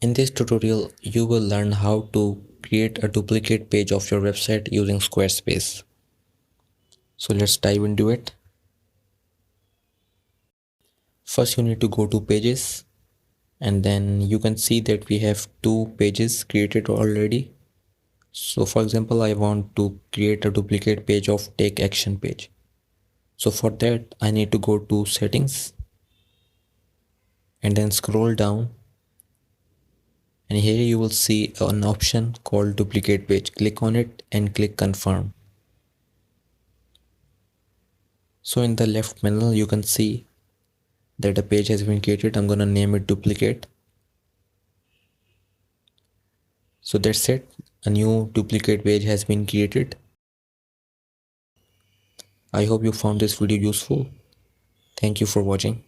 In this tutorial, you will learn how to create a duplicate page of your website using Squarespace. So let's dive into it. First, you need to go to pages, and then you can see that we have two pages created already. So for example, I want to create a duplicate page of take action page. So for that, I need to go to settings and then scroll down, and here you will see an option called duplicate page. Click on it and click confirm. So in the left panel you can see that a page has been created. I'm gonna name it duplicate. So that's it, a new duplicate page has been created. I hope you found this video useful. Thank you for watching.